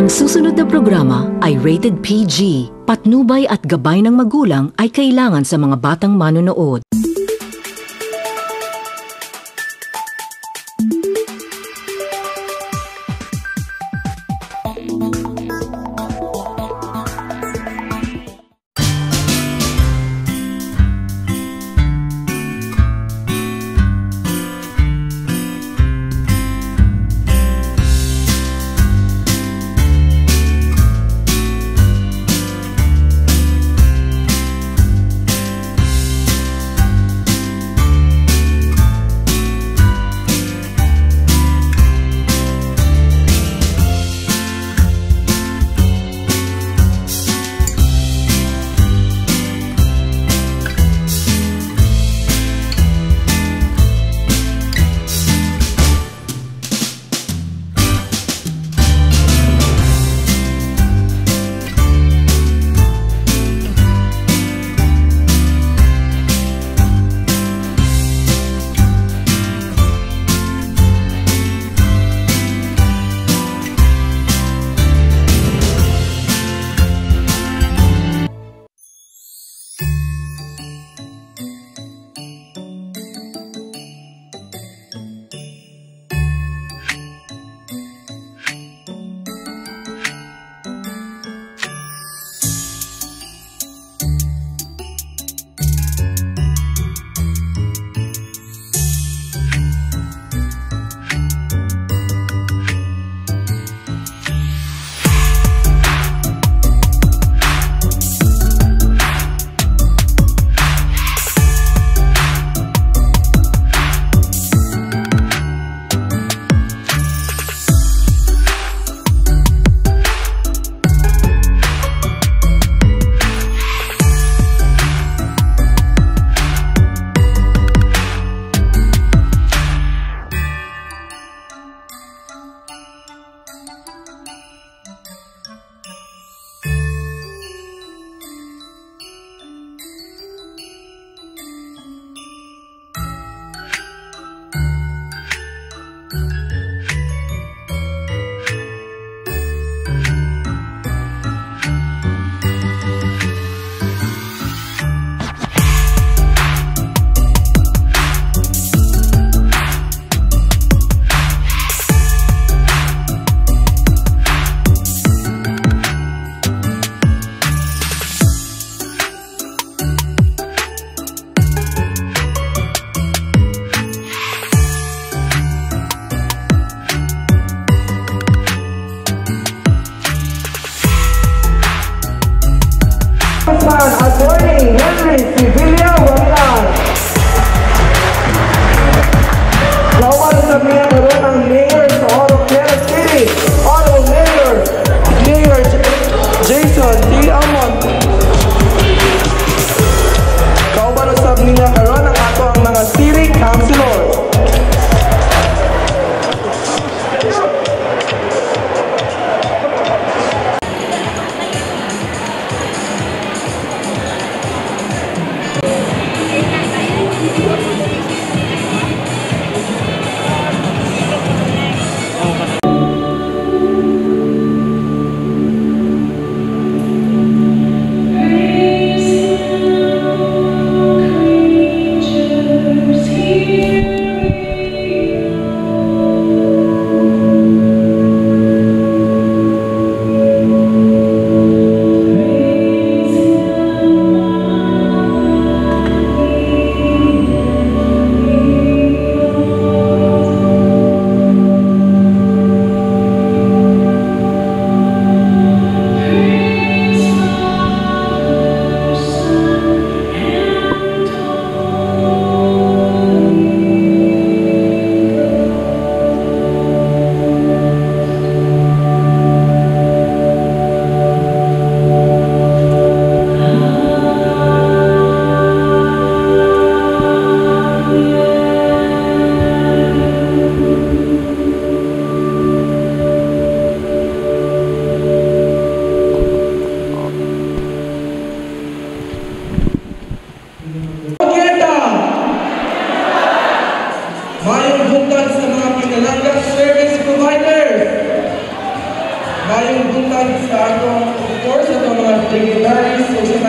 Ang susunod na programa ay rated PG. Patnubay at gabay ng magulang ay kailangan sa mga batang manonood.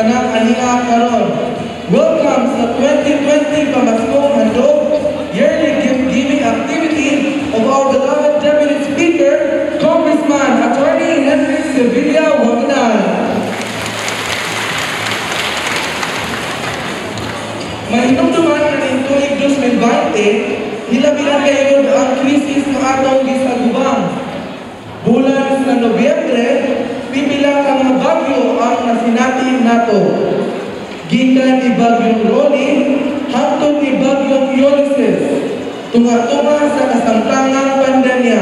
tanang aniha karon. Welcome sa 2020 Pamaskong Handog, yearly gift-giving activity of our beloved Deputy Speaker, Congressman Attorney Henry Sevilla Wanginan. Mahinumduman na rin tuig 2020, hilabihan kayo ang krisis ng atong gisagubang. Bulan sa Nobyembre, pipila ka mga bagyo ang nasinatin nato. Gikan ni Bagyong Rolly, hangtod ni Bagyong Ulysses, tunga-tunga sa kasamtangang pandemya.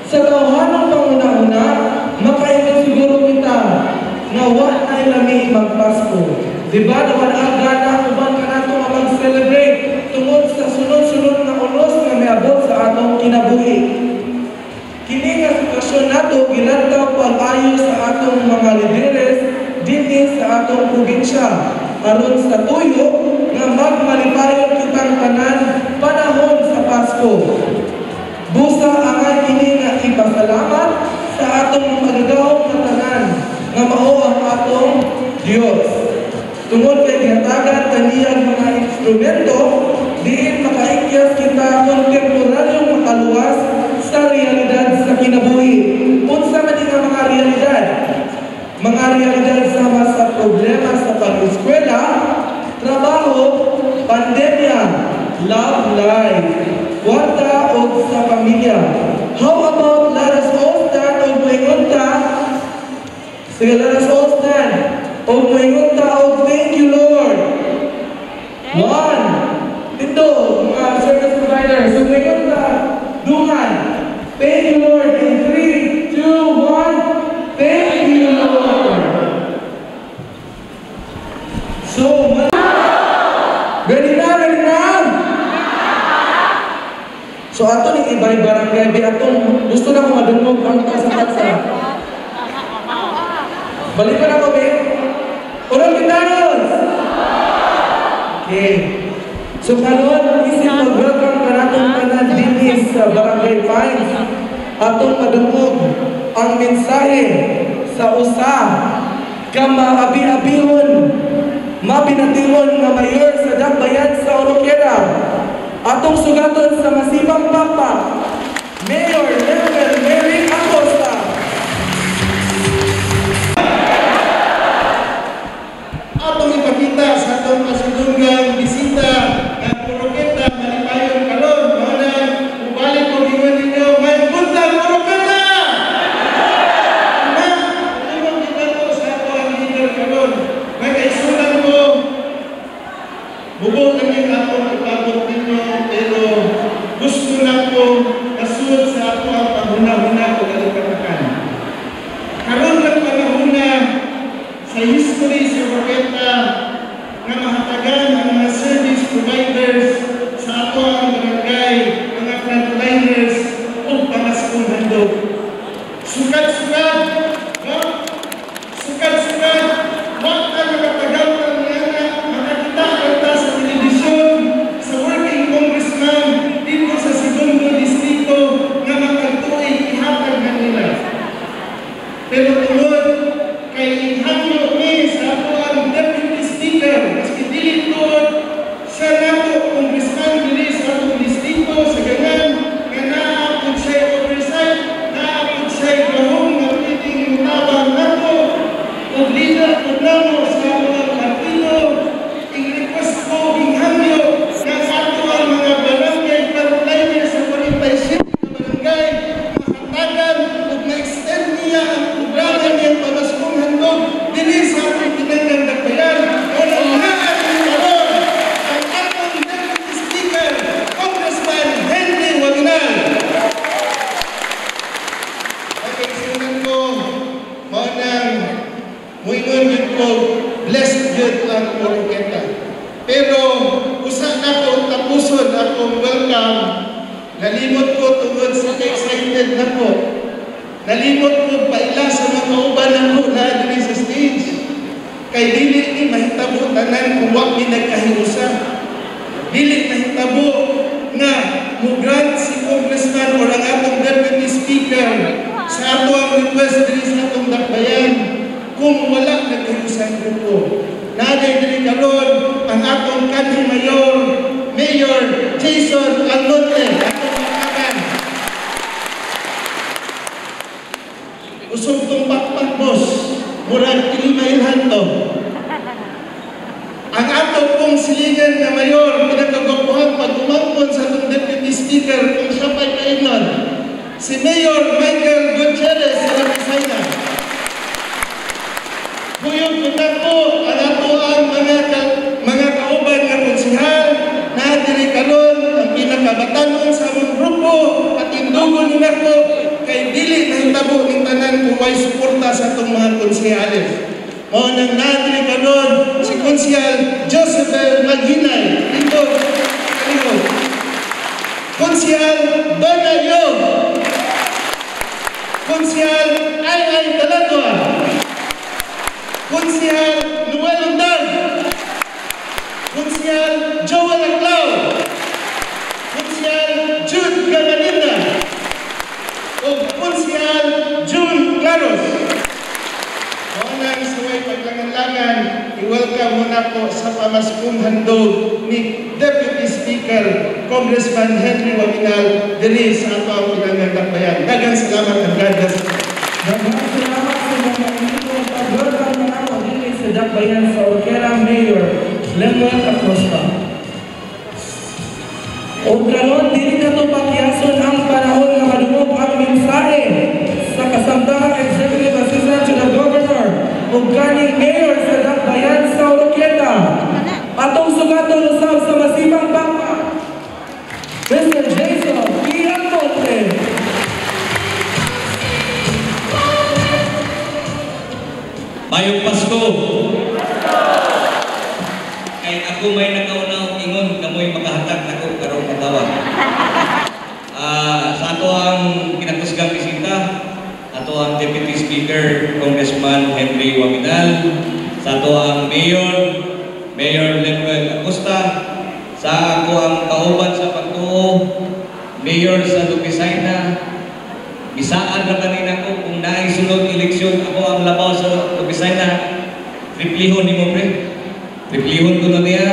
Sa tawhanong panguna-una, makaingon siguro kita nga wa na ilami magpasko. Diba naman ang gana uban ka nato nga mag-celebrate tungod sa sunod-sunod na unos nga miabot sa atong kinabuhi. Kini nga sitwasyon nato gilantaw pag-ayo sa atong mga lideres dinhi sa atong probinsya aron sa tuyo nga magmalipayon kitang tanan panahon sa Pasko. Busa angay kini nga ipasalamat sa atong magagawong na tanan nga mao ang atong Dios. Tungod kay ginatagan kaniyang mga instrumento, diin makaikyas kita kontemporaryong makaluwas sa realidad sa kinabuhi. Unsa man nga mga realidad? Mga realidad sama sa problema sa pag-eskwela, trabaho, pandemya, love life, wata o sa pamilya. How about let us all stand o moingunta? Sige, let us all stand o moingunta o thank you Lord. One, ito, mga service providers, so moingunta, dungan. Thank you Lord. In 3, 2, 1, thank you Lord. So, ready na, ready na? So, ato ni ibay barangay, atong gusto na ko madungog ang taksa-taksa. Balikan ako, be. Unang Quintanos! Okay. So, karon isip mag-welcome ka natong tanan dinhi sa Barangay Pines. Atong madungog ang mensahe sa usa ka maabi-abihon, mabinatilon nga mayor sa Dakbayan sa Oroquera. Atong sugaton sa masibang papa, Mayor Level Mary Acosta. Atong ipakita sa atong kasulungang bisita ng Oroqueta, malipayon karon, mga ubalik ko ingon ninyo, may buntang Oroqueta! Na, tulong kita ko sa ato ang leader karon. May kaisulan ko, bubog ang yung atong ipabot ninyo, pero gusto lang ko kasunod sa ato ang pahuna-huna o kalipatakan. Karon lang panahuna sa history sa Oroqueta nga mahatagan ang mga service providers sa ato ang barangay, mga frontliners o pamaskong handog. Sukat-sukat, no? Sukat-sukat, wag ka nakatagal ng mga makakita kita sa telebisyon, sa working congressman dito sa segundo distrito nga makagtuig ihatag na nila. Pero tungod kay inhangyo ni sa ato ang deputy speaker, maski dili tungod sa nato congressman dili sa atong distrito sa ganan nga naapod siya oversight, naapod siya gahong nga pwedeng mutabang nato o leader o namo sa ato ang partido. I-request ko inhangyo nga sa ato ang mga barangay frontliners sa 47 na barangay mahatagan ug ma-extend niya ang programa niyang pamaskong handog dili sa atong tinanggang Dakbayan. Kaya unahan ni karon ang atong deputy speaker, Congressman Henry Wanginan. Okay, sinunan ko, maunang muingon yun ko, blessed good ang Oroqueta. Pero usa na ko tapuson akong welcome, nalimot ko tungod sa excited na ko. Nalimot ko paila sa mga uban ako na dili sa stage. Kay dili ni mahitabo tanan kung wa mi nagkahiusa. Dili mahitabo nga mo-grant si Congressman o ang atong Deputy Speaker sa ato ang request dili sa atong Dakbayan. kung wala naghiusang grupo. Naday diri karon ang atong kanhi Mayor Jason Almonte, atong makakan. Usog tong pakpak boss, murag dili mailhan to. Ang ato pong silingan na mayor, pinagkagwapuhan pag umangkon sa itong deputy speaker kung siya pa'y kaignon, si Mayor Michael Gutierrez sa Lapisayna. Kuyog ko na po ang ato ang mga kauban na konsihal na diri karon ang pinakabatanon sa among grupo patindugon nila ko kay dili na hitabo ng tanan kung may suporta sa itong mga konsihales. O nang nadiri karon si Konsihal Joseph Maghinay, dito, kalimod. Konsihal Donayo, Konsihal Ay Talatwa, Konsihal Noel Undal, Konsihal Joel Aclao, Konsihal Jude Gamalinda, o Konsihal June Claros. Maunang suway paglangan-langan, i-welcome muna po sa pamaskong handog ni Deputy Speaker Congressman Henry Waminal diri sa ato ang pinangandapayan. Daghang salamat at God bless. Daghang salamat sa mga inyong pag-welcome na ako dili sa dakbayan sa Orkera Mayor Lemuel Acosta. O karon dili na to pakyason ang panahon nga madungog ang mensahe sa kasamtang Executive Assistant to the Governor o kaning Mayor sa dakbayan sa Oroquieta. Atong sugaton usab sa masibang bangka, Mr. Jason P. Almonte. Mayong Pasko! Kay ako may nagaunaw ingon kamoy makahatag nako karong katawa. Sa ato ang kinatusgang bisita, ato ang Deputy Speaker Congressman Henry Waminal, sa ato ang Mayor Lemuel Acosta, sa ako ang kauban sa pagtuo, Mayor sa Lapisayna. Bisaan na kanina ko kung naisunod eleksyon ako ang labaw sa Lapisayna. Triplihon ni mo pre. Triplihon ko na niya.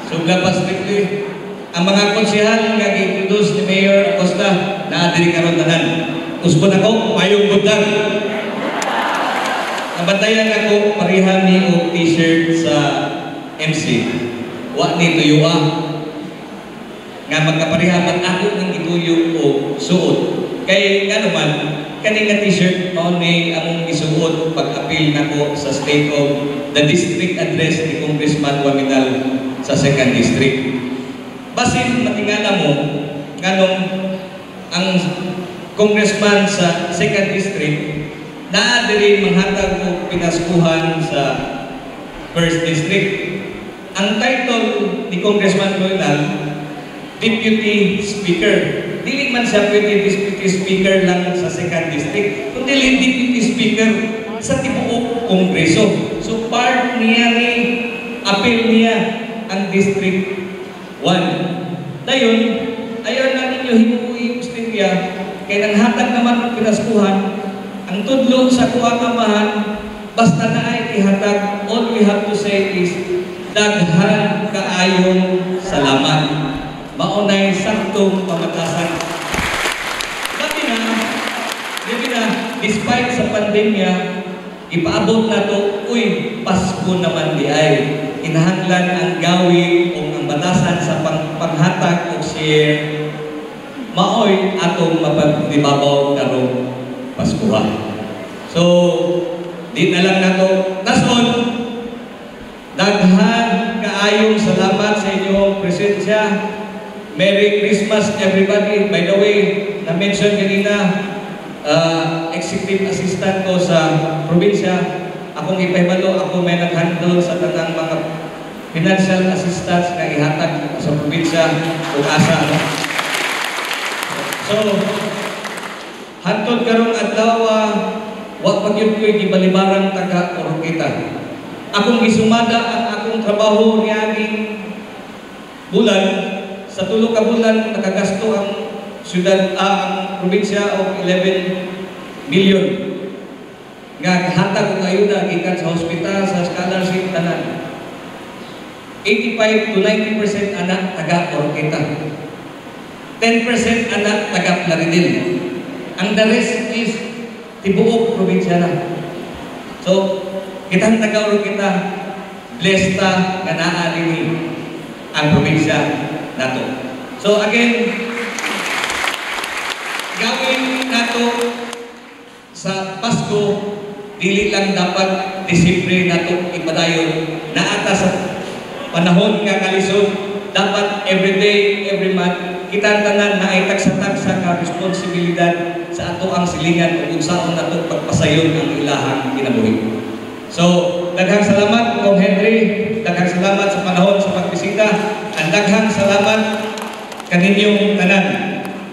Suglapas tripli. Ang mga konsehal nga gi-introduce ni Mayor Acosta na diri karon tanan. Usbon ako mayong buntag. Nabantayan ako parihan ni og t-shirt sa MC. Wa ni tuyuwa. Nga magkaparihaman ako ng ituyo o suot. Kay nga naman, kaning t-shirt mao ni among isuot pag-appeal nako sa State of the District Address ni Congressman Waminal sa 2nd District. Basin matingala mo nganong ang congressman sa 2nd District na diri manghatag og pinaskuhan sa 1st District. Ang title ni Congressman Waminal Deputy Speaker. Dili man siya pwede Deputy Speaker lang sa 2nd District, kundi Deputy Speaker sa tibuok Kongreso. So part niya ni appeal niya ang District 1. Dayon, ayaw na ninyo himuwi Ustindia, kaya nanghatag naman ang pinaskuhan, ang tudlo sa kuwang amahan, basta na ay ihatag, all we have to say is, daghan kaayong salamat. Maunay saktong pamatasan. Dati na, despite sa pandemya, ipaabot na to, uy, Pasko naman di ay. Inahanglan ang gawi o ang batasan sa panghatag o share. Maoy atong mapagdibabaw karong Paskoha. So, di na lang na to. Nason, daghan kaayong salamat sa inyong presensya. Merry Christmas everybody. By the way, na-mention kanina, executive assistant ko sa probinsya. Akong ipahibalo, ako may nag-handle sa tanang mga financial assistance na ihatag sa probinsya o asa. No? So, hantod karong adlaw, wa pagyud ko'y gibalibarang taga Oroquieta. Akong gisumada ang akong trabaho niyaning bulan. Sa tulo ka bulan, nakagasto ang syudad, ang probinsya o 11 million. nga hatag og ayuda gikan sa hospital, sa scholarship tanan. 85 to 90% anak taga Oroqueta. 10% anak taga Plaridel. Ang the rest is tibuok probinsya na. So, kitang taga Oroqueta, blessed ta nga naa dinhi ang probinsya nato. So again, gawin nato sa Pasko, dili lang dapat Disyembre nato ipadayon na ata sa panahon nga kalisod, dapat every day, every month kita tanan na ay tagsa-tagsa ka responsibilidad sa ato ang silingan kung unsaon nato pagpasayon ang ilahang kinabuhi. So, daghang salamat Kong Henry, daghang salamat sa panahon sa pagbisita, at daghang salamat kaninyong tanan.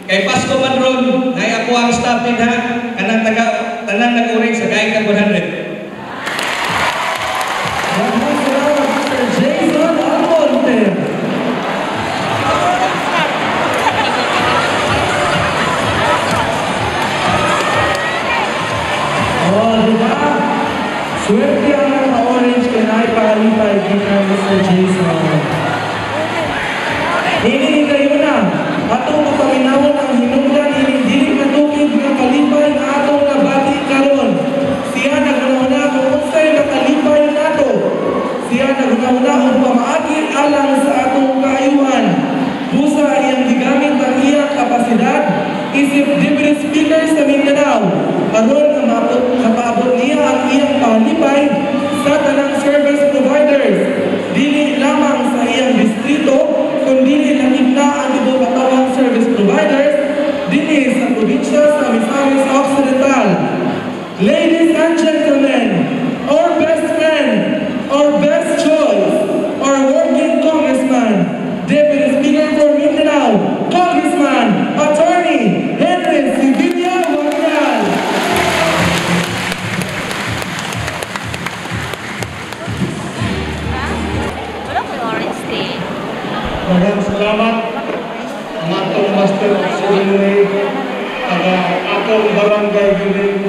Kay Pasko man ron, na ako ang staff din ha, kanang tanan nag-uring sa Gayeng Kag 100. Maraming salamat, Mr. Jason Almonte. Oh, diba? Swerte ang mga orange kaya naipalipay kita Mr. Jason. Hindi kayo na. Atong mapaminawon ang hinungdan, hindi matukid ng kalipay na atong nabati karon. Siya naguna-una kung unsay nakalipay nato. Siya naguna-una ang pamaagi alang sa atong kaayuhan. Busa iyang gigamit ang iyang kapasidad, isip deputy speaker sa Mindanao. Aron na mapaabot niya ang iyang palipay sa tanang service providers. Dili lamang sa iyang distrito, kundi lakip na ang ibo katawang service providers dini sa probinsya sa Misamis Occidental. Ladies and gentlemen, our best friend, our best choice, our working congressman, Deputy Speaker for Mindanao, Congressman, Attorney Henry Sibilia Wangyan. Wala ko yung orange tea. Maraming salamat ang atong Master of Ceremony taga atong barangay gining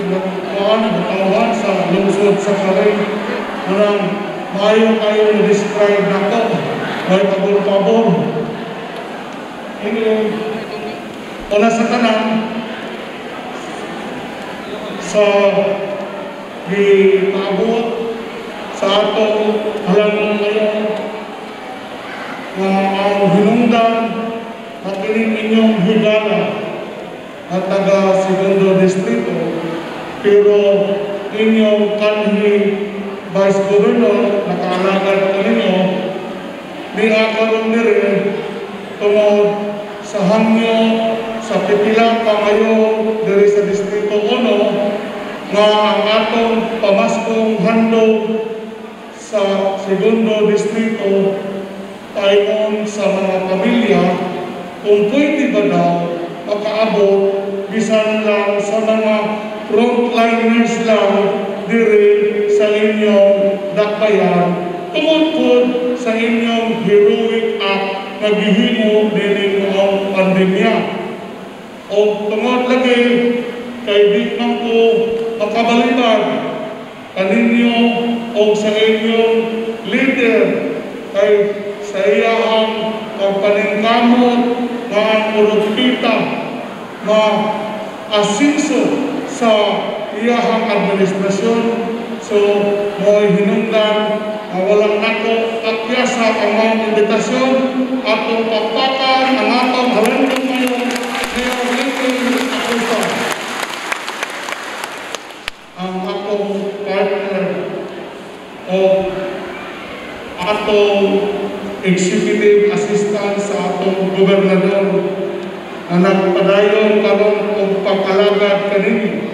Batawan sa lungsod sa Karing. Unang maayo kayo na-describe na to. May pabor-pabor. Una sa tanan sa paabot sa atong halang ngayon na ang hinungdan at inyong higala at taga Segundo Distrito, pero inyong kanhi Vice Governor nakaalagad ko ninyo ni akaroon nire tungod sa hangyo sa pipila pangayo diri sa Distrito 1 nga ang atong pamaskong handog sa Segundo Distrito tayon sa mga pamilya kung pwede ba daw makaabot bisan lang sa mga frontliners lang diri sa inyong dakbayan tungod sa inyong heroic act na gihimo dili ang pandemya. O tungod lagi kay di man ko makabalibad kaninyo o sa inyong leader kay sa iyang pagpaningkamot na ang Oroqueta na asinso sa iyang administrasyon. So, mo'y hinungdan na walang nato kakyasa ang mga imbitasyon atong pagpakan ang atong halandong ngayon Mayor Lincoln Acusa. Ang atong partner o atong executive assistant sa atong gobernador na nagpadayon karon og pag-alagad kanini.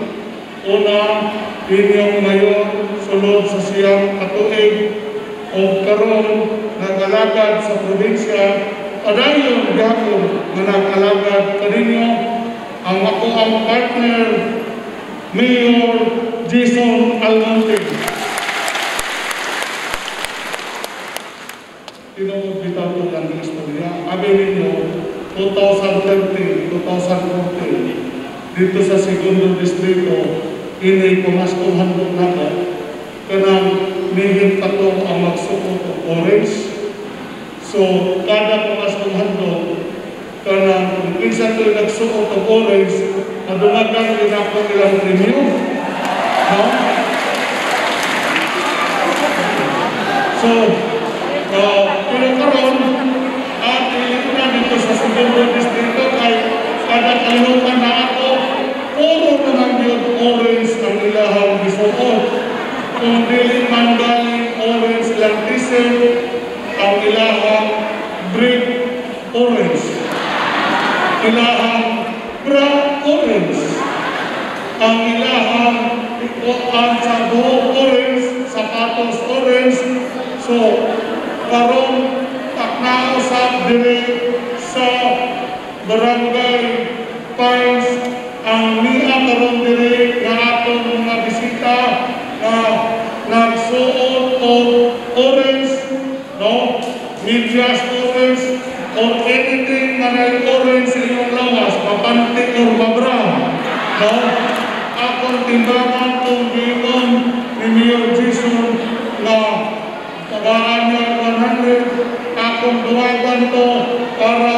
Una, inyong mayor sulod sa siyang katuig o karon nag-alagad sa probinsya, padayon gahapon na nag-alagad kaninyo ang ako ang partner Mayor Jason Almonte. Tinuod bitaw ko ang istorya. Abi ninyo 2030, 2040 dito sa Segundo Distrito ini pumaskong handog na ko, kanang nihing patong ang magsuot o orange. So, kada pumaskong handog, kanang kung minsan ko nagsuot o orange, madumagan din ako ilang premium. No? So, pero karon, at ilitin na dito sa segundo distrito kay kada kalimutan na ako, puro naman yun orange ang ilahang gisuot. Kung dili man galing orange lang t-shirt, ang ilahang brick orange. Ilahang bra orange. Ang ilahang ikuan sa buhok orange, sapatos orange. So, karon taknao sa diri sa Barangay Pines ang niya karon diri nga atong mga bisita na nagsuot og orange, no? Medyas orange or anything na may orange sa iyong lawas, mapanti or mabra, no? Akong timbangan kung giyon ni Mayor Jason na tagaan niya 100, akong duwagan to para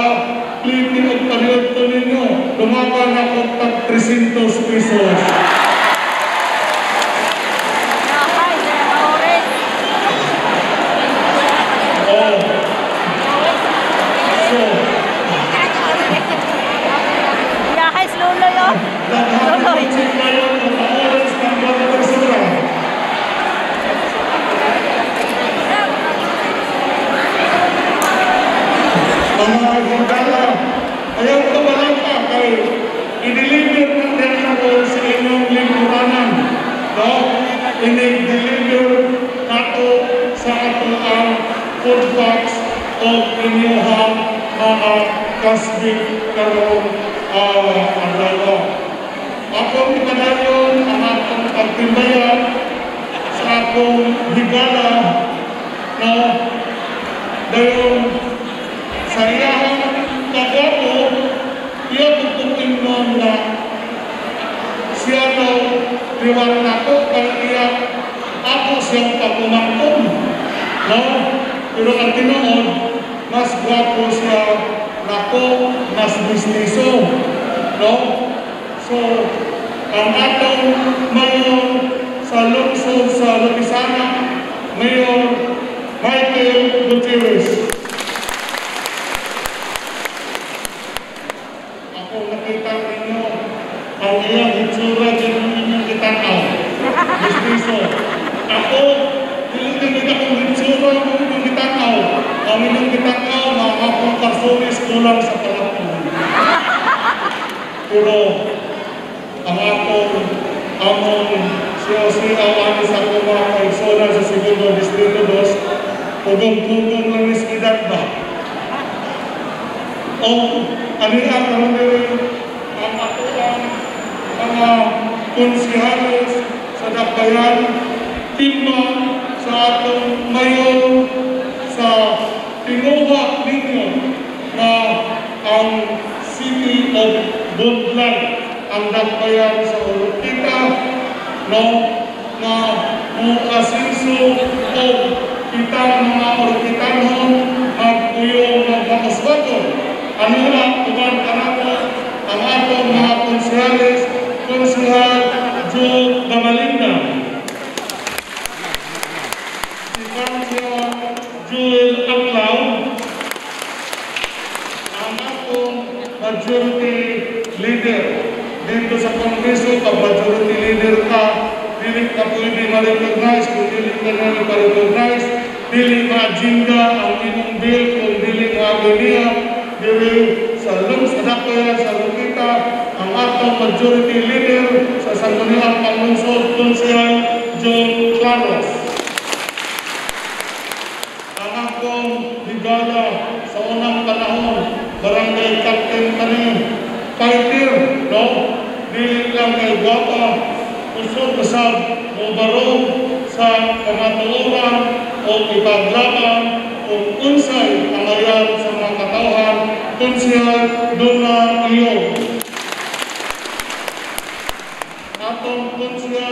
litin at pariod to ninyo. Dumagan ako tag 300 pesos. Oh. So, Yahay, slolo yun. naghahanap sila yun ng orange ng mga persona. Mga kagundala, ayaw ka ba lang ka kay i-deliver ng dyan ako sa inyong lingkuranan. No? I-deliver nato sa ato ang food box o inyong mga kasbik karong alawa. Akong ipadayon ang atong pagtimbayan sa akong higala, no? Dayon sa iyang kagato, iya tutukin nun na siya daw liwan nato kaya iya ako siyang pagkumangkong. No? Pero ang tinood, mas gwapo siya nako, mas bisniso. No? So, ang atong mayor sa lungsod sa Lupisana, Mayor Michael Gutierrez. Ako nakita ninyo ang iyang hitsura dyan ang inyong kitanaw. Bisniso. Ako, hindi akong hitsura ang inyong kitanaw. Ang inyong kitanaw, mga akong karsones kulang sa palapon. Pero, ang among siya-siya sa mga kaisona sa segundo distrito 2, pugong-pugong lang iskidat ba? O, aniya karon diri ang atuang mga konsehales sa Dakbayan, timba sa atong mayor sa tinuha ninyo na ang City of Bundlan ang Dakbayan sa Olokita, no, na muasiso o kitang mga Olokitanhon magpuyong magpapaswato. Ano na, tuman kanako ang atong mga konsehales, Konsehal Joe Gamalinda, si Councilor Joel Aclaw, ang atong majority leader dito sa Kongreso. Pag majority leader ka, dili ka pwede ma-recognize. Kung dili ka na ma-recognize, dili ma-agenda ang inyong bill. Kung dili ma-agenda, dili sa Dakbayan, sa Lukita, ang atong majority leader sa Sangguniang Panglungsod, Konsehal John Claros. Ang akong higala sa unang panahon, barangay captain kami, fighter, no? Dili lang kay guwapa, usod-usab, mubarong sa kamatuoran o ipaglaban kung unsay ang ayaw sa mga katawhan, Konsehal Dona Iyong. Atong Konsehal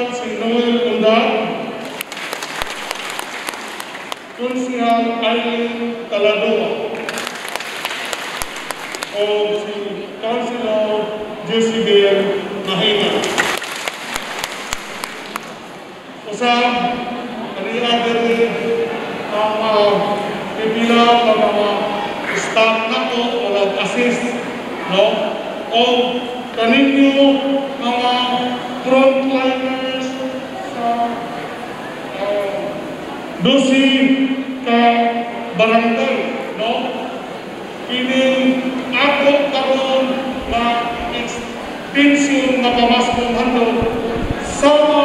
o si Councilor Josibel Mahina. Usab, kaniya diri ang pipila ng mga staff na to o nag-assist, no? O kaninyo mga frontliners sa 12 ka barangay, no? Kining ako karon na extension na pamaskong handog sama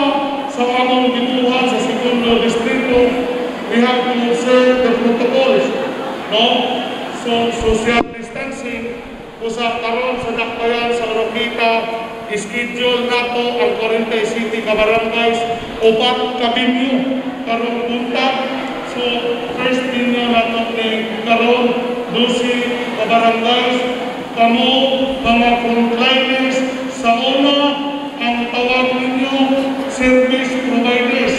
sa among gibuhat sa segundo distrito, we have to observe the protocols, no? So, social distancing, usa karon sa dakbayan sa Oroquita, schedule nato ang 47 ka barangays, 4 ka binyo karon punta. So, first binyo nato ni karon 12 ka barangays, kamo mga frontliners sa una ang tawag ninyo service providers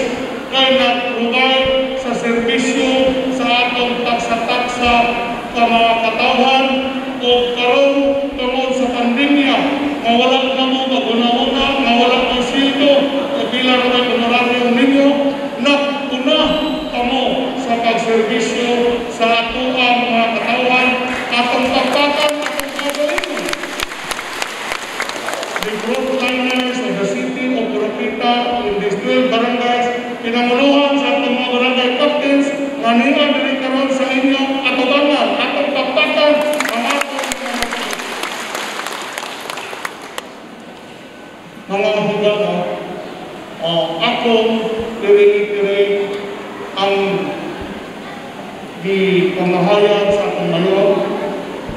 kay nag-provide sa serbisyo sa atong taksa-taksa sa mga katawhan o karon tungod sa pandemya nga wala na mo maguna-una, nga wala ng sildo o pila naman honoraryo ninyo, nagpuna kamo sa pagserbisyo sa ato ang mga katawhan atong pagpatan atong kagalingon. The frontliners of the city of Oroquita in these 12 barangays, pinanguluhan sa atong mga barangay captains nga niya diri karon sa inyong atubangan, atong pagpatan ang atong mga higala. Akong i-reiterate ang di pamahayan sa atong mayor,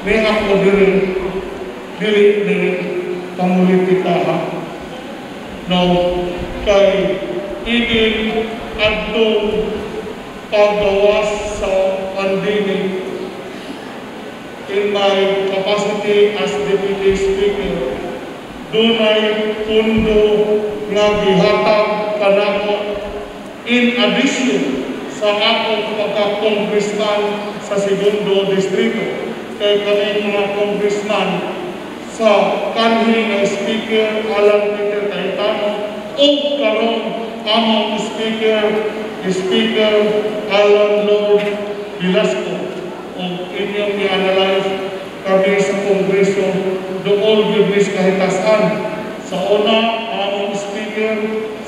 may ako dili pamulitika ha. No, kay igin adtong paggawas sa pandemic in my capacity as Deputy Speaker, dunay pundo nga gihatag kanako in addition sa akong pagka-congressman sa segundo distrito. Kay kami mga congressman sa kanhi ng Speaker Alan Peter Cayetano o karon among Speaker Alan Lord Velasco. O inyong i-analyze kami sa Kongreso doon gibis kahitasan. Sa una, among Speaker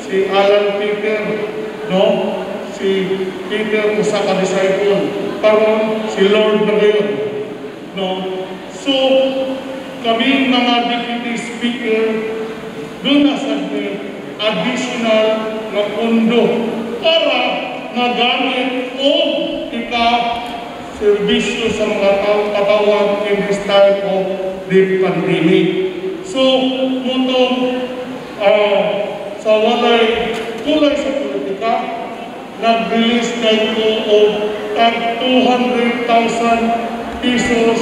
si Alan Peter, no? Si Peter usa ka disciple. Karon si Lord na gayon, no? So kami mga Deputy Speaker doon na sa additional na pundo para magamit o ika-servisyo sa mga katawan in this time of the pandemic. So, mutong sa walay kulay sa politika, nag-release tayo of tag 200,000 pesos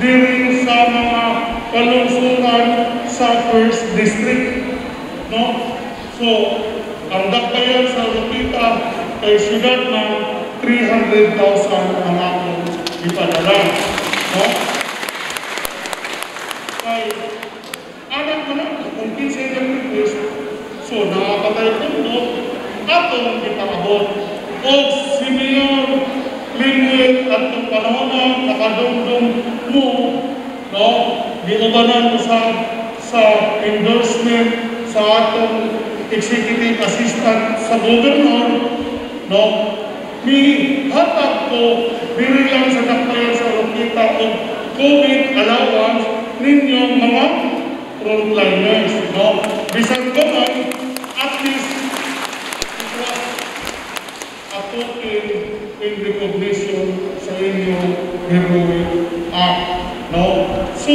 diri sa mga kalungsuran sa first district, no? So ang dakbayan sa Oroquita kay siyudad ng 300,000 ang akong ipadala, no? Kay anak ko na kung 15 yung request, so nakapatay pundo atong ipakabot o si Mayor Linguet at itong panahon na nakadungdong mo, no? Giubanan mo sa endorsement sa atong executive assistant sa governor, no? Mihatag ko diri lang sa dakbayan sa Oroquita o COVID allowance ninyong mga frontliners, no? Bisan ko man, at least it was a token in recognition sa inyong heroic act, no? So,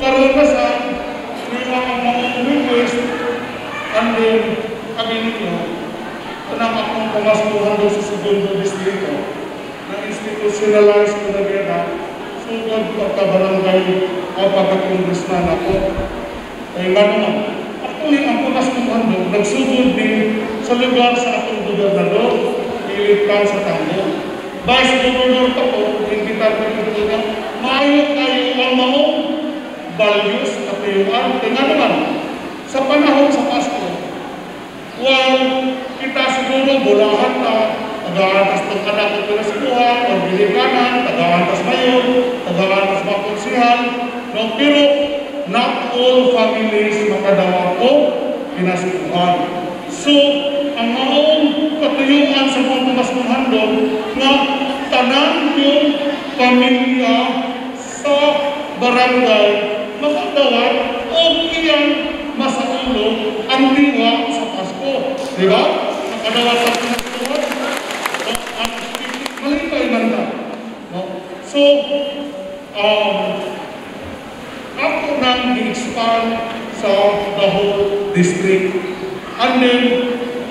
karon na sa ang mga request, and then, kami ninyo, kanang akong pumaskuhan doon sa segundo distrito, na institutionalize ko na gana, sugod pagkabarangay o pagkakongressman ako. Kaya nga naman, actually, ang pumaskuhan doon, nagsugod din sa lugar sa atong gobernador, ilitan sa tango. Vice Governor pa po, hindi tayo maayo kayo ang maong values, katayuan. Tingnan naman, sa panahon sa Pasko, while kita siguro bulahan na, tagahantas ng anak at pinasibuhan, o bilikanan, tagahantas mayon, tagahantas mga konsihan, no? Pero not all families makadawa ko pinasibuhan. So, ang maong katuyuan sa mga Paskong handog na tanan yung pamilya sa barangay makadawat o iyan masaulo ang diwa sa Pasko. Di ba? Makadawat sa pinasibuhan. Ang malipay man na. No? So, ako nang i-expand sa the whole district. And then,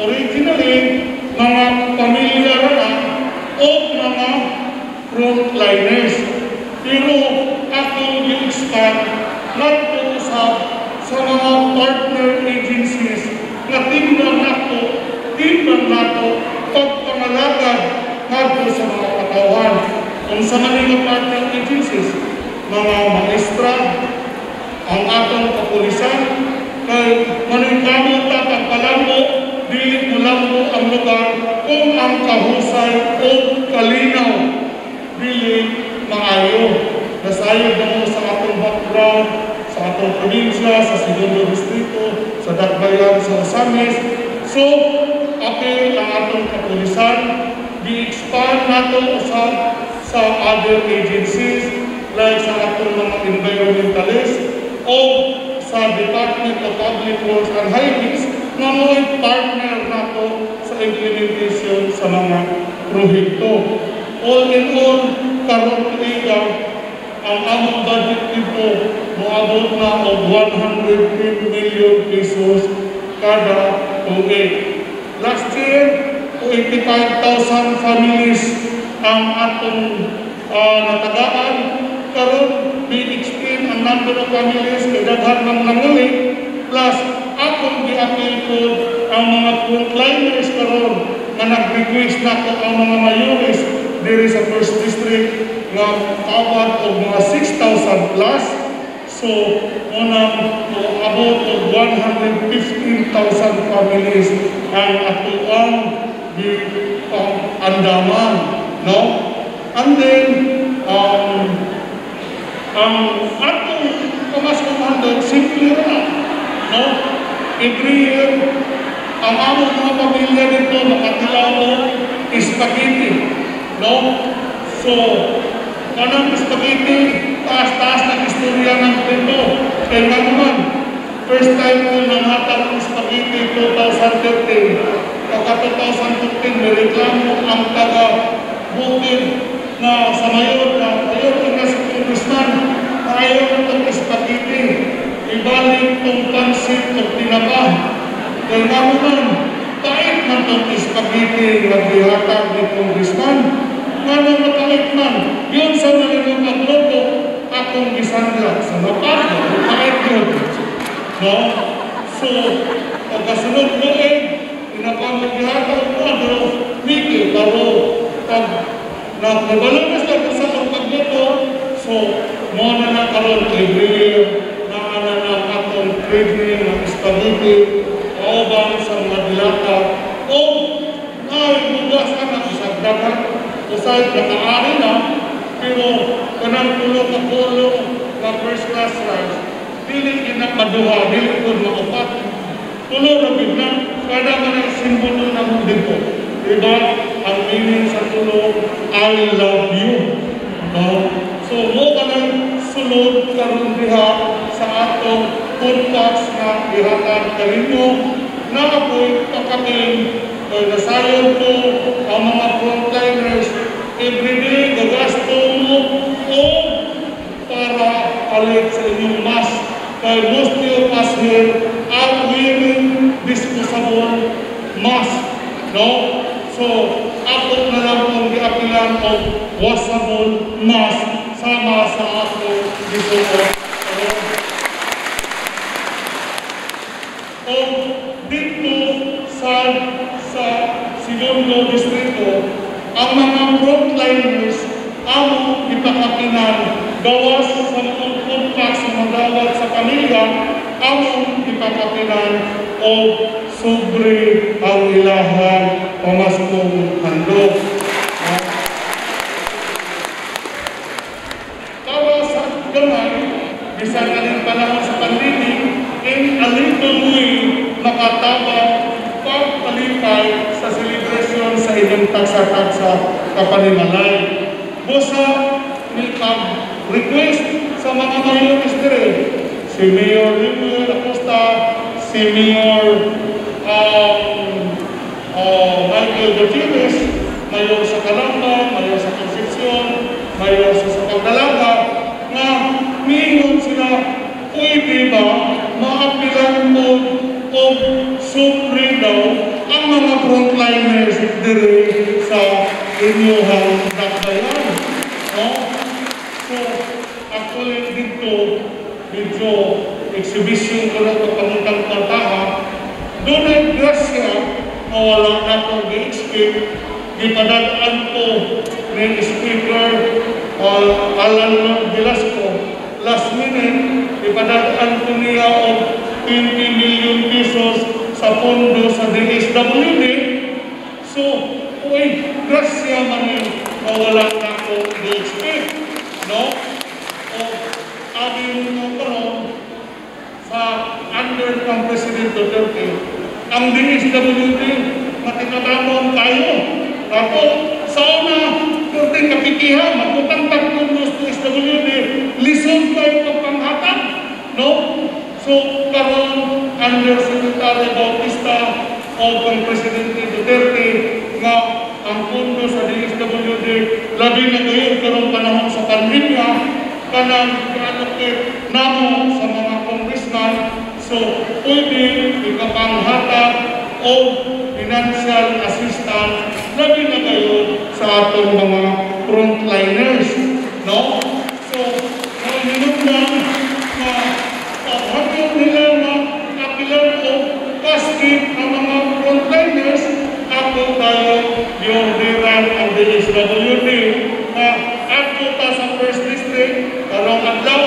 originally, mga pamilya na o mga frontliners. Pero ako i-expand not to sa mga partner agencies na tingnan nato pagpangalagad nato sa mga katawan. Kung sa mga partner agencies, mga maestra, ang atong kapulisan, kay maningkamot at ang palambo, dili mo lang mo ang lugar kung ang kahusay o kalinaw, dili maayo. Nasayod na mo sa atong background, sa atong probinsya, sa Segundo Distrito, sa Dakbayan, sa Osamis. So, apel ang atong kapulisan, di-expand nato sa other agencies, like sa atong mga environmentalists, o sa Department of Public Works and Highways na mo'y partner nato sa implementation sa mga prohekto. All in all, karon ang among budget dito moabot na og 110 million pesos kada tuig. Last year, 85,000 families ang atong natagaan. Karon bi-extend ang number of families kay daghan ng nanguli, plus akong gi-appeal ko ang mga frontliners karon na nag-request na ko ang mga mayores diri sa first district nga awat og mga 6,000 plus. So, unang abot og 115,000 families ang atuang andaman, no? And then, ang atong Pamaskong handog, simple na, no? Every year, ang among mga pamilya dito makatilaw mo spaghetti, no? So, kanang spaghetti, taas-taas ng istorya ng dito. Kaya nga naman, first time ko nanghatag ng spaghetti 2013. Pagka 2015, may reklamo ang taga-bukid na sa mayor na ayaw ko na sa congressman, ayaw ko itong spaghetti. Ibalik itong pansit o tinapa. Kaya nga naman, kahit man itong spaghetti na bihatag ni congressman, ano nakait man, yun sa nalilang agloto, akong gisandla sa mapat, nakait yun. No? So, pagkasunod mo pinapamagihataw ko, Miki, pero pag nagbalunas lang sa pagpagluto, so, mo na karon every year na atong training ng spaghetti, o bang sa mga dilata, o naibugas ka na sa dagat, usay nakaari na, pero kanang pulo na first class rice, dili maduha, dili ko makapat. Tulo na bigla, kada man ang simbolo na mo dito. Diba? Ang meaning sa tulo, I love you. No? So, mo ka ng sulod karon diha sa atong podcast na ihatag kaninyo na ako'y pakating nasayon ko ang mga frontliners everyday gagasto mo o para alit sa inyong mask. Kaya most of us here are wearing disposable mask. No? So, ako na lang kung giapilan o washable mask sama sa ako dito o dito sa Segundo Distrito, ang mga frontliners ang ipakapinan gawas sa mga contracts sa mga gawas among ipapatinan o sobre ang ilahang pamaskong handog. Para sa gamay, bisan na rin panahon sa pandemic, in a little way, makatabang pagpalipay sa celebration sa inyong tagsa-tagsa kapanimalay. Busa, nilkang request sa mga mayores dire, si Mayor Rimuel Acosta, si Mayor Michael Gutierrez, Mayor sa Calamba, Mayor sa Concepcion, Mayor sa Pagdalaga, na mingon sila, pwede ba maapilan mo o supre daw ang mga frontliners dire sa inyong dakbayan. No? So, actually dito, medyo exhibition ko na ito pangutang pataha, doon ay grasya na wala na akong i-expect. Ipadadaan ko ng Speaker Alan Velasco. Last minute, ipadadaan ko niya o 20 million pesos sa pondo sa DSWD. So, uy, grasya man yun na wala na akong i-expect. No? O, abin mo karon sa under ng President Duterte, ang DSWD, matikadamon tayo. Ako, sa una, kunting kapikihan, magputang-tang kundos ng DSWD, lison kayo pagpanghatag. No? So, karon under Secretary Bautista o kang Presidente Duterte nga ang pondo sa DSWD labi na ngayon karong panahon sa pandemya kanang i-allocate namo sa mga congressman. So, pwede ikapanghatag o financial assistance labi na ngayon sa atong mga frontliners. No? So, mahinundan na hanggang nila na kapilan o kastit ang mga frontliners, ako tayo yung diran ang DSWD na ako ta sa first district, karong adlaw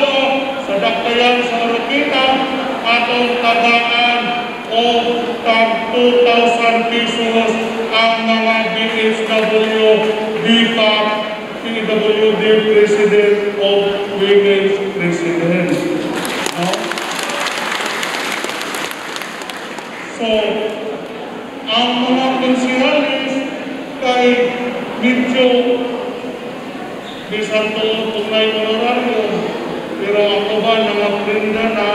sa Dakbayan sa Oroqueta, atong tagaan o tag 2,000 pesos ang mga DSW, DPAC, PWD President o Women's President. No? So, ang mga konsihalis kay medyo bisan to tunay honorario, pero ako ba nangaprinda na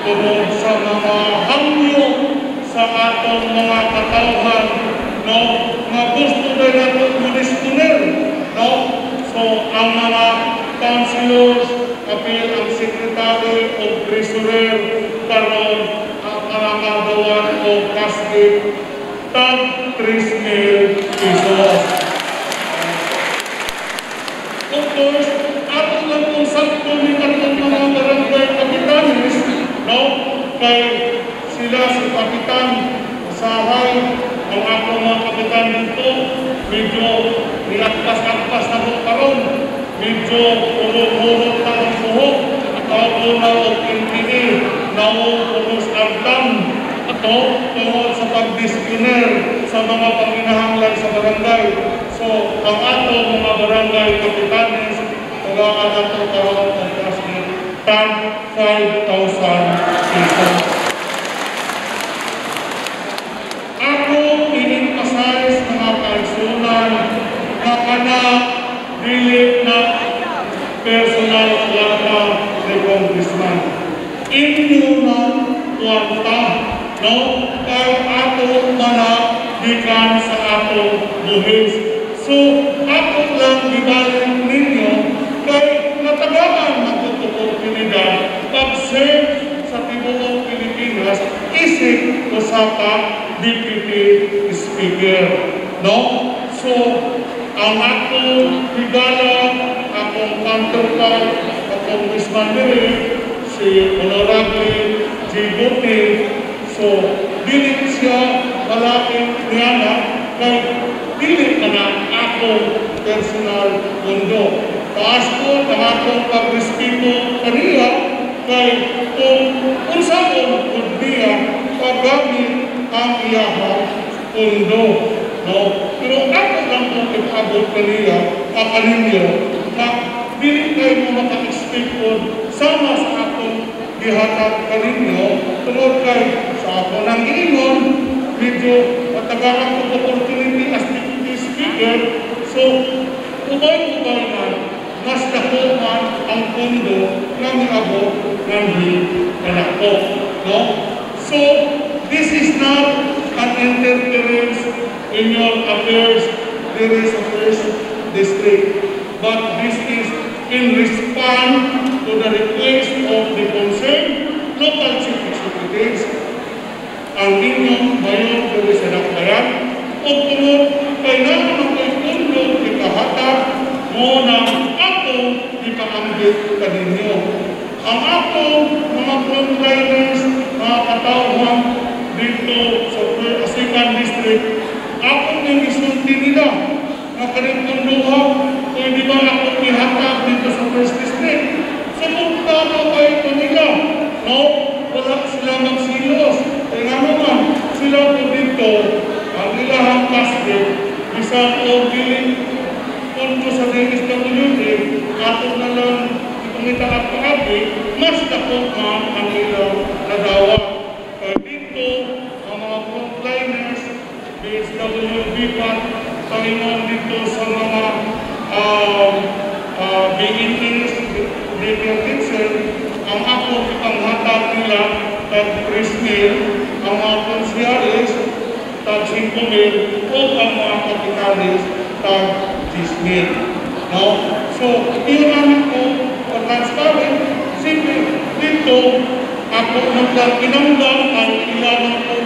tungkol sa mga hangyo sa atong mga katauhan, no? Mga gusto na natin munispuner, no? So, ang mga councilors, apil ang secretary o treasurer, karon ang karangagawan o kastit, tag 3,000 pesos. Of course, ato lang kung sakto ni katong mga barangay kapitanes, no? Kay sila si Kapitan Sahay, ang ako mga kapitan dito, medyo niakpas-akpas na po karon, medyo urot-urot na ang buhok, ako na o NPA, na o punos agdam, ito, tungkol sa pag-disciplinary sa mga panginahanglan sa barangay. So, ang ato mga barangay kapitanes, tagaan ato karon ang kaslit, tag 5,000 pesos. Ako in-emphasize mga kaisunan na anak dili na personal kwarta ni Congressman. Inyo na kwarta, no? Kay ato manak gikan sa ato buhis. So, ako lang gibalik ninyo kay natagaan ng oportunidad pag-serve sa tibuok Pilipinas isip ko sa Deputy Speaker. No? So, ang akong higala, akong counterpart, akong Congressman si Honorable G. Buti. So, dilit siya malaking niyana kay dilit na na akong personal mundo. Taas ko ang akong pag-respeto kaniya kay kay kung unsaon ug niya paggamit ang iyahang pundo. No? Pero ako lang kung ipabot kaniya, kaninyo, na dili kayo mo maka-expect po sama sa akong gihatag kaninyo, tungod kay sa ako nang ingon, medyo matagalan ko opportunity as deputy speaker, so ubay-ubay na mas nakuha ang pundo na miabot ng hinanako. No? So, this is not an interference in your affairs, there is a first district, but this is in response to the request of the concerned local chief executives. Ang inyong mayon dito sa Dakbayan, o tunod kay naman ang pundo ikahatag mo na ako ipaanggit kaninyo. Ang ako mga frontliners, mga katawhan dito sa second district, ako yung isulti nila na kanipunduha, pwede ba ako ihatag dito sa first district? Sumunta mo kayo ito nila. No? Wala sila magsilos. Kaya naman, sila po dito, ang ilahang kasbet, bisan o giling punto sa DSWD, ato na lang itong itaat-aati, mas nakuha ang ilang nadawa. Kaya dito, ang mga frontliners, DSWD pa, Panginoon dito sa mga BNTs, Debian Teacher, ang ako ipanghatag nila, tag 3,000, ang mga konsyaris, tag 5,000, o ang mga kapitalis, tag 10,000. No? So, iyon namin ko, transparent, simple, dito, ako inamdam ang ilang ko,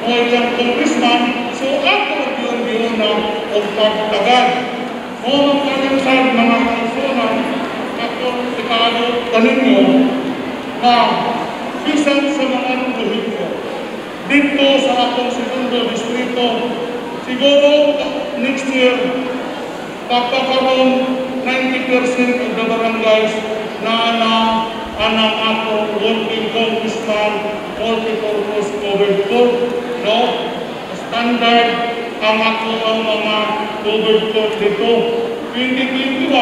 o ilang congressman, so ako yun na o pagtagal. O magpagkansad mga kaisunan, ako ipalo kaninyo na bisan sa mga prohibito. Dito sa akong segundo distrito, siguro next year, pagkakaroon 90% of the barangays na anang ako working congressman, multi-purpose covered court, no? Standard ang ako ang mga covered court dito. 2021,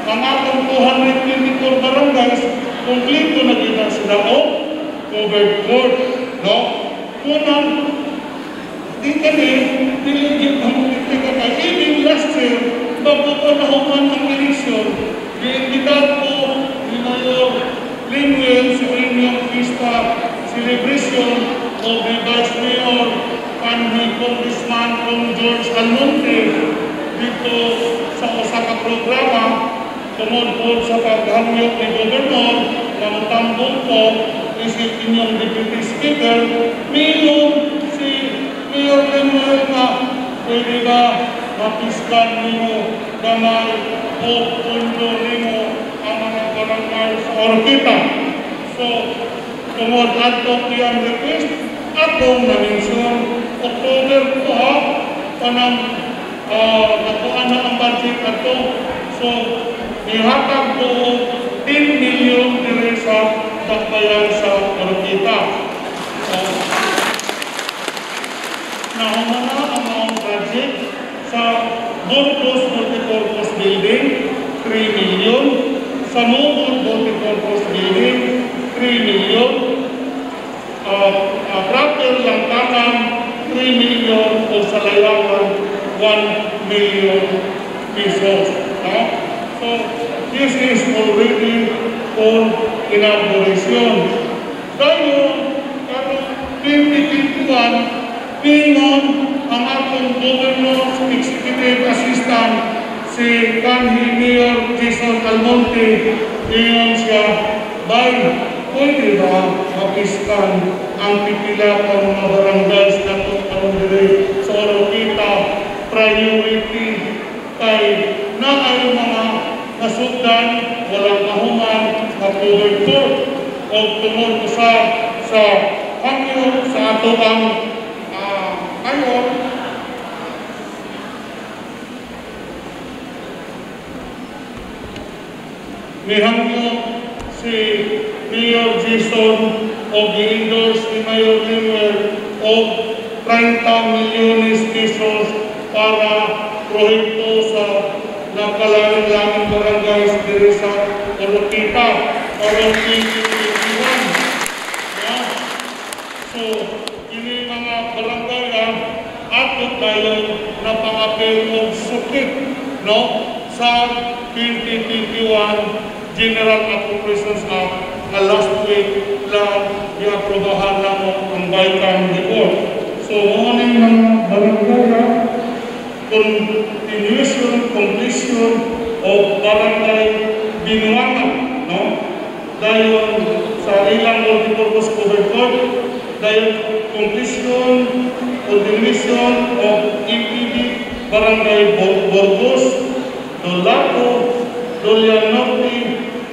ang akong 224 barangays, kumplito na kita sila o covered court, no? Kunang, di kami, niligit ang politika kay even last year, bago ko nahuman ang eleksyon, diinvitat ko ni Mayor Linwell sa inyong pista celebration of the Vice Mayor and the Congressman from George Almonte dito sa Osaka programa tungkol sa paghanyok ni Governor ng tambong ko isip inyong Deputy Speaker, mayroon si Mayor Linwell na pwede ba mapiskan nimo gamay o pundo nimo ang mga barangay sa Orquita. So, tungkol ato kiyang request, atong na-mention October 2 panang nakuha na ang budget ato. So, ihatag ko 10 million dire sa Dakbayan sa Orquita. So, nahumana ang mga budget sa Burgos Multipurpose Building, 3 million. Sa Mugod Multipurpose Building, 3 million. Prater Langtangan, 3 million. O sa Layawan, 1 million pesos. So, this is already on inauguration. Tayo, 2021, pingon ang atong Governor's Executive Assistant si Kanhi Mayor Jason Almonte. Ingon siya, bay, pwede ba mapiskan ang pipila ng mga barangays na kung dire sa Orquita priority kay na ay mga nasugdan, walang mahuman, na-covered court o tungod sa hangyo sa ato ang ngayon, nihangyo si Mayor Jason o gi-endorse ni Mayor Limuel o 30 milyones pesos para proyekto sa nakalayang-layang barangays diri sa Oroquita aron 2021. So, ini mga barangay ato tayo na pang-apel og sukit sa 2021 General Appropriations Act na last week lang i-aprobahan naman ang Baykan Report. So, mga mga barangay continuation, completion of barangay binuangan, dayon sa ilang multipurpose covered court, dayon completion, continuation of EPD barangay Borgos, Dolapo, Dolian Norte,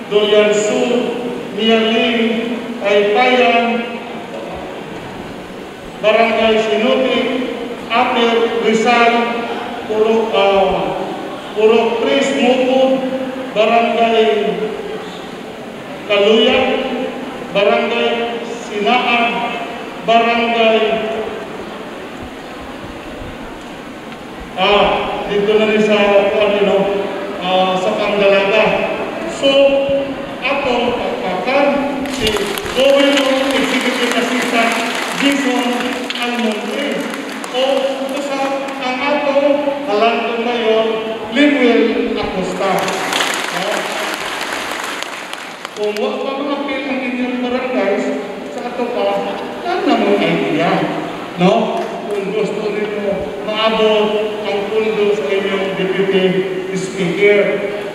Dolian Sur, Nialing, Aypayan, barangay Sinuti, Aper, Rizal, Purok Pris, Mupod, barangay Kaluyak, barangay Sinaan, barangay dito na rin sa sa Pangdalaga. So, atong pagpakan si Governor Executive Assistant Jason Almonte o sa ang atong Halantong Mayor Limuel Acosta. Kung wag pa mga apil ang inyong barangays sa ato pa, yan namang idea. Kung gusto nito maabot ang pundo sa inyong Deputy Speaker.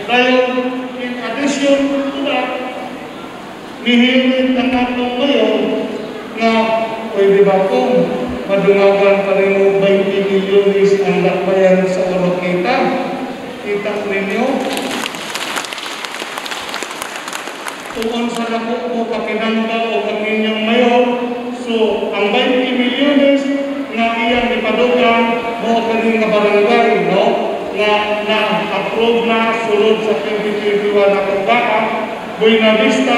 Dahil, in addition to that, nihirit ang atong ngayon na pwede ba kung madungagan pa rin mo 20 milyones ang lakbayan sa Oroquita? Kita ninyo? Tuon sa lako mo pakinanda o ang inyong mayor, so ang 20 milyones na iyang ipadugang mo kaning nga barangay, nga na-approve na sulod sa 2021 na pagkaan, Buena Vista,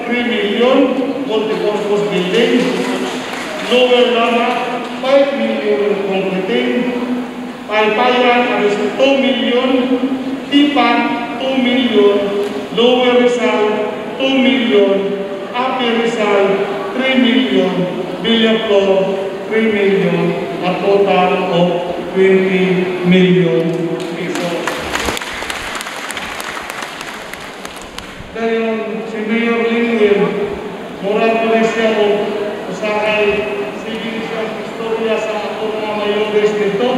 3 million, multipurpose building, Lower Lama, 5 million completing, Aypayan, 2 million, Tipan, 2 million, Lower Rizal, 2 million, Upper Rizal, 3 million, Villaflor, 3 million, a total of 20 million pesos. Dahil si Mayor Limuel, moral ko rin siya o usahay sige siyang istorya sa ako mga mayores dito.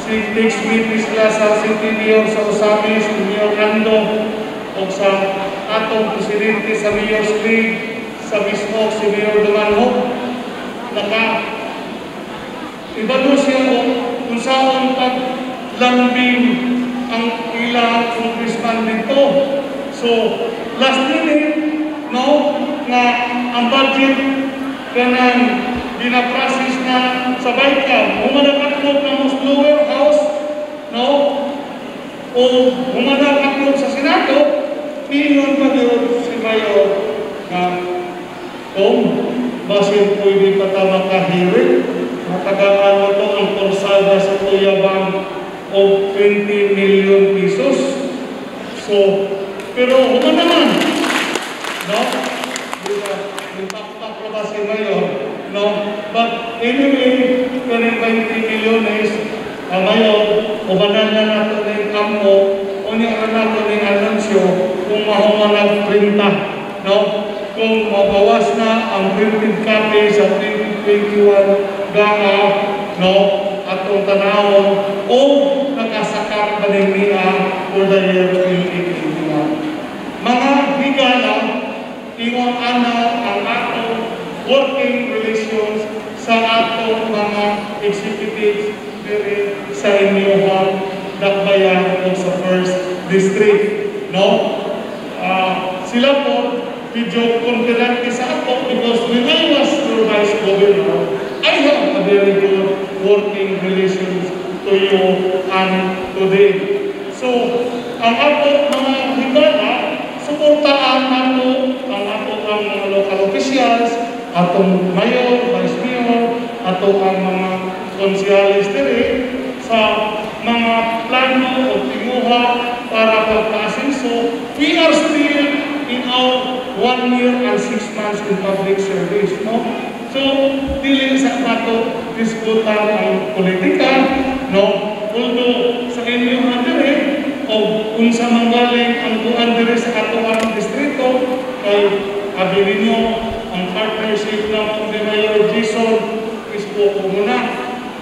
Si next meeting sila sa City Mayor sa Usamis, si Mayor Rando, o sa atong presidente sa Mayor's League, sa mismo si Mayor Dumanho, ibalo siya kung saan paglambing ang ilang congressman dito. So, last minute, nga ang budget kanang ginaprocess na sa Baykan, humanapakot ng most lower house, o humanapakot sa Senado, iyon pa yun si Mayor na kung basin pwede pa ta makahirit, matagaan mo ito ang porsada sa Tuyabang o 20 million pesos. So, pero human naman, impacta ko ba si Mayor, but anyway, kaning 20 milyones, Mayor, ubanan na nato ng kampo, o niya nato ng anunsyo, kung mahumanag printa, kung mabawas na ang printed copy sa 2021 gana, atong tanawon, o nakasakap ba ng niya for the year 2021. Mga higala, ingon ana ang atong working relations sa atong mga executives diri sa inyong dakbayan o sa first district. Sila po, medyo confident sa ako because when I was your vice governor, I have a very good working relations to you and today. So, ang ato mga higala, suporta ang mga local officials, atong mayor, vice mayor, ato ang mga konsyalis diri sa mga plano o tinguha para pagka-asenso. We are still in our 1 year and 6 months in public service, no? So, dili sa nato diskutan ang politika, no? Although sa inyo nga diri, o kung sa manggaling ang buwan diri sa ato ang distrito, kay abi ninyo ang partnership ng Mayor Jason, ispo ko muna.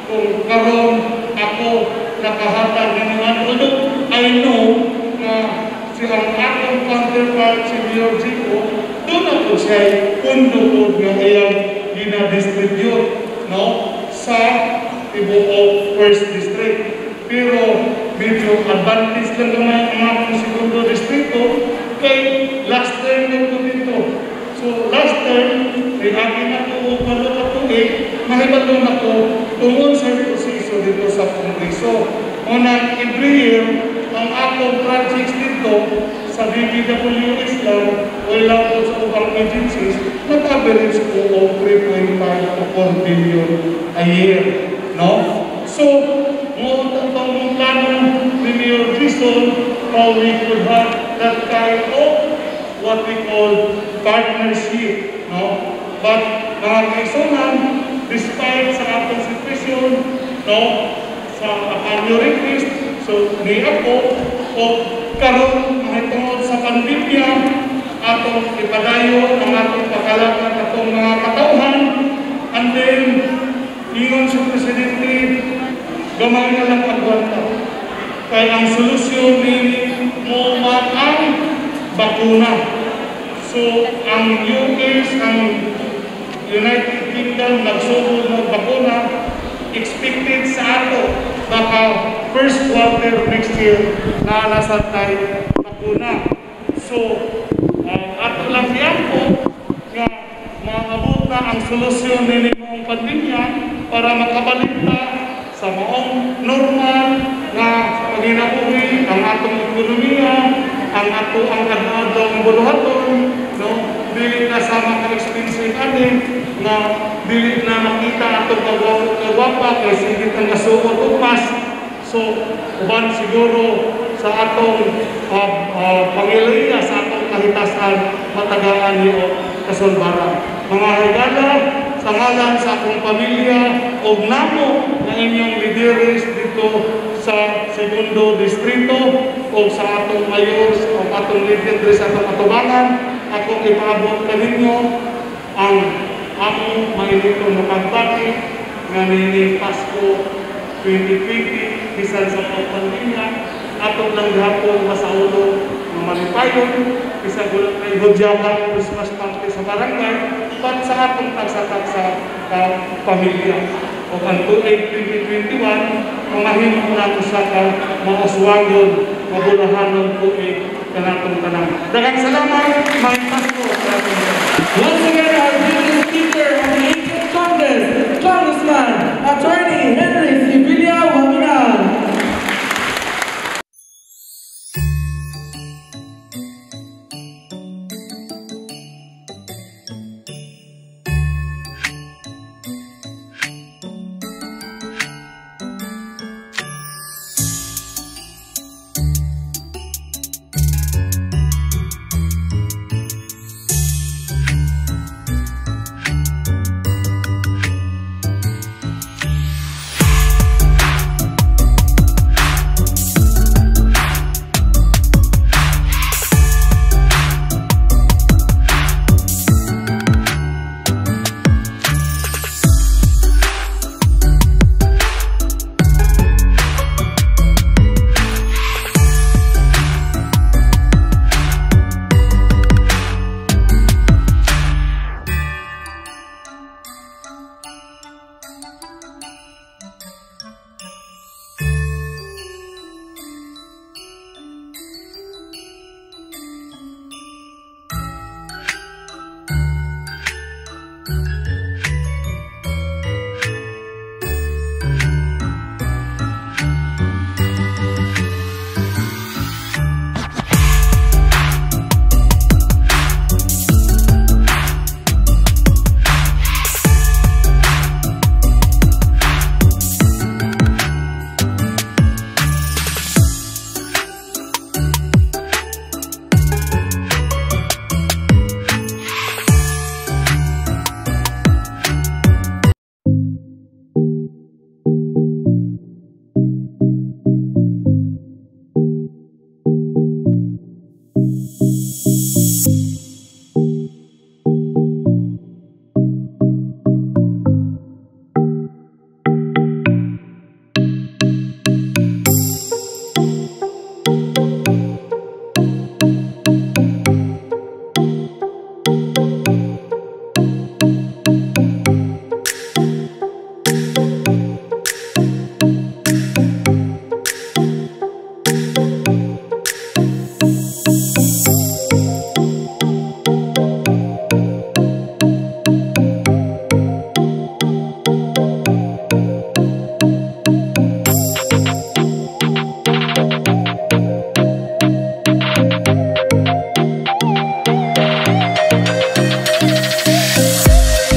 Kung karon ako nakahatag ng mga although I know na si ang akong counterpart si Mayor Jico, doon ako siya pundo nga iyang gina-distribute, no, sa tibuok first district. Pero medyo advantage lang naman ang akong segundo distrito kay last term ko dito. So last term, may akin na ito palo ka mahibadong ako tungkol sa proseso dito sa Kongreso. Unang every year, ang akong projects dito sa DPWH lang, wala po sa ubang agencies, nag-average po of 3.5 to 4 billion a year. No? So, ngunit ang plano ni Mayor Jason, how we could have that kind of what we call partnership. No? But mga kaisonan, despite sa atong situation, no, sa anyo request, so ni ako, o karon mahitungod sa pandemya, atong ipadayo ang atong pagkalakan atong mga katauhan, and then, ingon sa Presidente, gamay na lang agwanta. Kaya ang solusyon ni mo ang bakuna. So, ang US, ang United Kingdom nagsugod ng bakuna, expected sa ato baka first quarter next year na nasa tayo bakuna. So, ato lang yan po nga maabot na ang solusyon nila ng pandemya para makabalik na sa maong normal na paginabuhi ang atong ekonomiya, ang ato ang kadadong buluhaton, no? Dili na sa mga expensive anin na dili na makita ato kagwapa kay sigit ang nasuot upas. So, uban siguro sa atong pangiliya, sa atong kahitasan, matagaan niyo kasulbaran. Mga regala, sa ngalan sa akong pamilya o namo na inyong lideres dito sa segundo distrito o sa atong mayors o atong lideres sa atong atubangan, akong ipaabot kaninyo ang among mainitong makampati nga nini Pasko 2020 bisan sa pandemya atong lang gihapon masaulo nga malipayon bisan gulat kay Hudyawan Christmas party sa barangay pat sa atong tagsa-tagsa pamilya. O ang 2021 mamahimo nato sa mauswagon mabulahanon kanatong tanan. Daghang salamat, may Pasko sa ating. Once again, our speaker